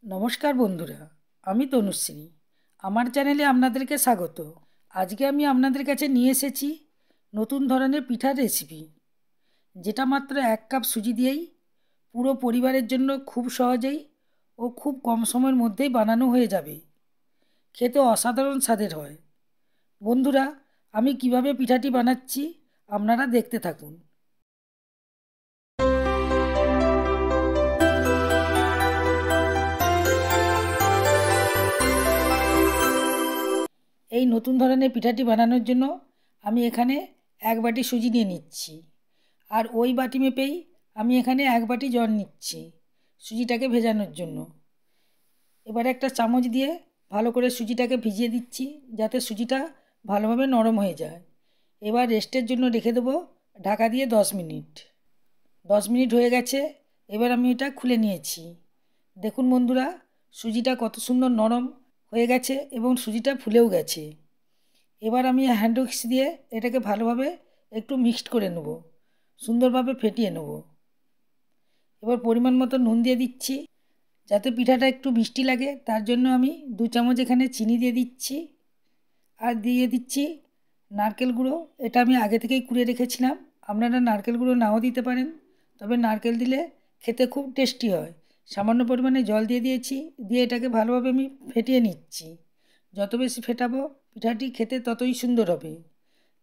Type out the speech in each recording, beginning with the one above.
নমস্কার বন্ধুরা, আমি তনুশ্রী। আমার চ্যানেলে আপনাদেরকে স্বাগত। আজকে আমি আপনাদের কাছে নিয়ে এসেছি নতুন ধরনের পিঠার রেসিপি, যেটা মাত্র 1 কাপ সুজি দিয়েই পুরো পরিবারের জন্য খুব সহজেই ও খুব কম সময়ের মধ্যেই বানানো হয়ে যাবে। খেতে অসাধারণ স্বাদের হয়। বন্ধুরা, আমি কিভাবে পিঠাটি বানাচ্ছি আপনারা দেখতে থাকুন। এই নতুন ধরনের পিঠাটি বানানোর জন্য আমি এখানে 1 বাটি সুজি নিয়ে নিচ্ছি, আর ওই বাটি মেপেই আমি এখানে 1 বাটি জল নিচ্ছি সুজিটাকে ভেজানোর জন্য। এবারে একটা চামচ দিয়ে ভালো করে সুজিটাকে ভিজিয়ে দিচ্ছি, যাতে সুজিটা ভালোভাবে নরম হয়ে যায়। এবার রেস্টের জন্য রেখে দেবো ঢাকা দিয়ে 10 মিনিট। 10 মিনিট হয়ে গেছে। এবার আমি এটা খুলে নিয়েছি। দেখুন বন্ধুরা, সুজিটা কত সুন্দর নরম হয়ে গেছে এবং সুজিটা ফুলেও গেছে। এবার আমি হ্যান্ড উইক্স দিয়ে এটাকে ভালোভাবে একটু মিক্সড করে নেব, সুন্দরভাবে ফেটিয়ে নেব। এবার পরিমাণ মতো নুন দিয়ে দিচ্ছি, যাতে পিঠাটা একটু মিষ্টি লাগে তার জন্য আমি 2 চামচ এখানে চিনি দিয়ে দিচ্ছি। আর দিয়ে দিচ্ছি নারকেল গুঁড়ো। এটা আমি আগে থেকেই কুড়ে রেখেছিলাম। আপনারা নারকেল গুঁড়ো নাও দিতে পারেন, তবে নারকেল দিলে খেতে খুব টেস্টি হয়। সামান্য পরিমাণে জল দিয়ে দিয়েছি, দিয়ে এটাকে ভালোভাবে আমি ফেটিয়ে নিচ্ছি। যত বেশি ফেটাবো পিঠাটি খেতে ততই সুন্দর হবে।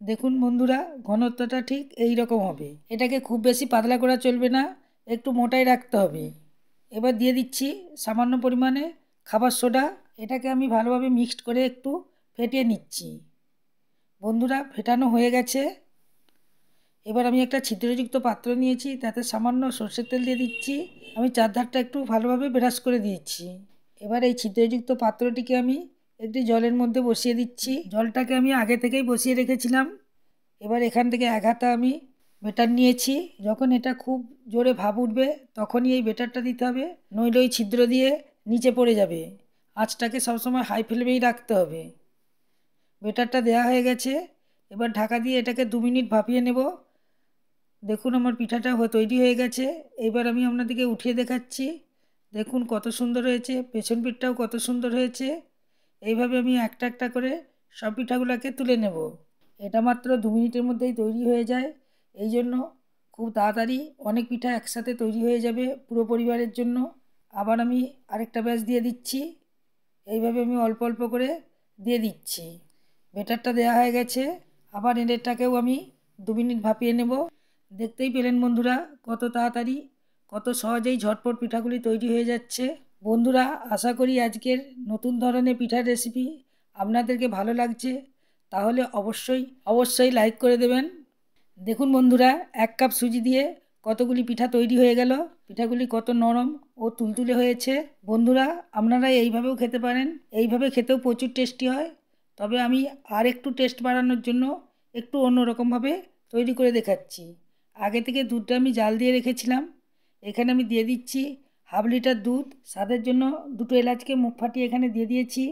দেখুন বন্ধুরা, ঘনত্বটা ঠিক এই রকম হবে। এটাকে খুব বেশি পাতলা করা চলবে না, একটু মোটাই রাখতে হবে। এবার দিয়ে দিচ্ছি সামান্য পরিমাণে খাবার সোডা। এটাকে আমি ভালোভাবে মিক্সড করে একটু ফেটিয়ে নিচ্ছি। বন্ধুরা, ফেটানো হয়ে গেছে। এবার আমি একটা ছিদ্রযুক্ত পাত্র নিয়েছি, তাতে সামান্য সর্ষের তেল দিয়ে দিচ্ছি। আমি চারধারটা একটু ভালোভাবে ব্রাশ করে দিয়েছি। এবার এই ছিদ্রযুক্ত পাত্রটিকে আমি একটি জলের মধ্যে বসিয়ে দিচ্ছি। জলটাকে আমি আগে থেকেই বসিয়ে রেখেছিলাম। এবার এখান থেকে 1 হাতা আমি বেটার নিয়েছি। যখন এটা খুব জোরে ভাপ উঠবে তখনই এই বেটারটা দিতে হবে, নইলে ওই ছিদ্র দিয়ে নিচে পড়ে যাবে। আঁচটাকে সবসময় হাই ফ্লেমেই রাখতে হবে। বেটারটা দেওয়া হয়ে গেছে। এবার ঢাকা দিয়ে এটাকে 2 মিনিট ভাপিয়ে নেব। দেখুন আমার পিঠাটা তৈরি হয়ে গেছে। এবার আমি আপনাদেরকে উঠিয়ে দেখাচ্ছি। দেখুন কত সুন্দর হয়েছে, পেছন পিঠটাও কত সুন্দর হয়েছে। এইভাবে আমি একটা একটা করে সব পিঠাগুলোকে তুলে নেব। এটা মাত্র 2 মিনিটের মধ্যেই তৈরি হয়ে যায়। এই জন্য খুব তাড়াতাড়ি অনেক পিঠা একসাথে তৈরি হয়ে যাবে পুরো পরিবারের জন্য। আবার আমি আরেকটা ব্যাচ দিয়ে দিচ্ছি। এইভাবে আমি অল্প অল্প করে দিয়ে দিচ্ছি। বেটারটা দেওয়া হয়ে গেছে। আবার এটাকেও আমি 2 মিনিট ভাপিয়ে নেব। দেখতেই পেলেন বন্ধুরা, কত তাড়াতাড়ি কত সহজেই ঝটপট পিঠাগুলি তৈরি হয়ে যাচ্ছে। বন্ধুরা, আশা করি আজকের নতুন ধরনের পিঠার রেসিপি আপনাদেরকে ভালো লাগছে। তাহলে অবশ্যই অবশ্যই লাইক করে দেবেন। দেখুন বন্ধুরা, 1 কাপ সুজি দিয়ে কতগুলি পিঠা তৈরি হয়ে গেল। পিঠাগুলি কত নরম ও তুলতুলে হয়েছে। বন্ধুরা, আপনারা এইভাবেও খেতে পারেন। এইভাবে খেতেও প্রচুর টেস্টি হয়। তবে আমি আর একটু টেস্ট বাড়ানোর জন্য একটু অন্যরকমভাবে তৈরি করে দেখাচ্ছি। আগে থেকে দুধটা আমি জাল দিয়ে রেখেছিলাম। এখানে আমি দিয়ে দিচ্ছি 1/2 লিটার দুধ। স্বাদের জন্য 2টো এলাচকে মুখ ফাটিয়ে এখানে দিয়ে দিয়েছি।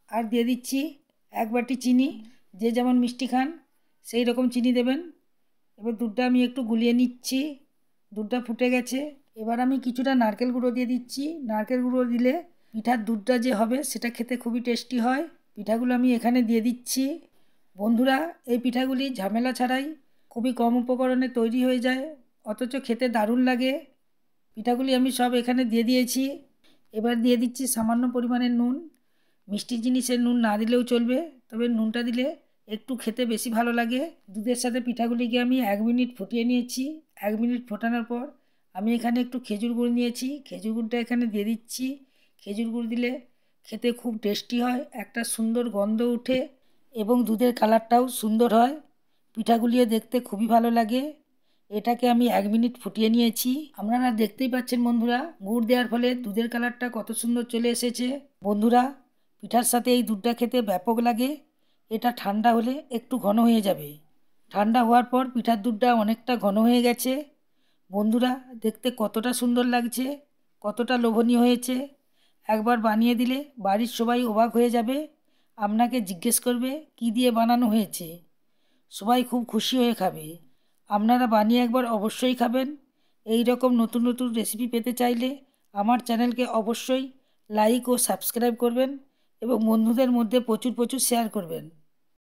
আর দিয়ে দিচ্ছি 1 বাটি চিনি। যে যেমন মিষ্টি খান সেই রকম চিনি দেবেন। এবার দুধটা আমি একটু গুলিয়ে নিচ্ছি। দুধটা ফুটে গেছে। এবার আমি কিছুটা নারকেল গুঁড়ো দিয়ে দিচ্ছি। নারকেল গুঁড়ো দিলে পিঠার দুধটা যে হবে সেটা খেতে খুবই টেস্টি হয়। পিঠাগুলো আমি এখানে দিয়ে দিচ্ছি। বন্ধুরা, এই পিঠাগুলি ঝামেলা ছাড়াই খুবই কম উপকরণে তৈরি হয়ে যায়, অথচ খেতে দারুণ লাগে। পিঠাগুলি আমি সব এখানে দিয়ে দিয়েছি। এবার দিয়ে দিচ্ছি সামান্য পরিমাণে নুন। মিষ্টি জিনিসে নুন না দিলেও চলবে, তবে নুনটা দিলে একটু খেতে বেশি ভালো লাগে। দুধের সাথে পিঠাগুলিকে আমি 1 মিনিট ফুটিয়ে নিয়েছি। 1 মিনিট ফোটানোর পর আমি এখানে একটু খেজুর গুড় নিয়েছি। খেজুর গুড়টা এখানে দিয়ে দিচ্ছি। খেজুর গুড় দিলে খেতে খুব টেস্টি হয়, একটা সুন্দর গন্ধ ওঠে এবং দুধের কালারটাও সুন্দর হয়। পিঠাগুলিও দেখতে খুবই ভালো লাগে। এটাকে আমি 1 মিনিট ফুটিয়ে নিয়েছি। আপনারা দেখতেই পাচ্ছেন বন্ধুরা, গুড় দেওয়ার ফলে দুধের কালারটা কত সুন্দর চলে এসেছে। বন্ধুরা, পিঠার সাথে এই দুধটা খেতে ব্যাপক লাগে। এটা ঠান্ডা হলে একটু ঘন হয়ে যাবে। ঠান্ডা হওয়ার পর পিঠার দুধটা অনেকটা ঘন হয়ে গেছে। বন্ধুরা, দেখতে কতটা সুন্দর লাগছে, কতটা লোভনীয় হয়েছে। একবার বানিয়ে দিলে বাড়ির সবাই অবাক হয়ে যাবে। আপনাকে জিজ্ঞেস করবে কী দিয়ে বানানো হয়েছে। সবাই খুব খুশি হয়ে খাবে। আপনারা বানিয়ে একবার অবশ্যই খাবেন। এই রকম নতুন নতুন রেসিপি পেতে চাইলে আমার চ্যানেলকে অবশ্যই লাইক ও সাবস্ক্রাইব করবেন এবং বন্ধুদের মধ্যে প্রচুর প্রচুর শেয়ার করবেন।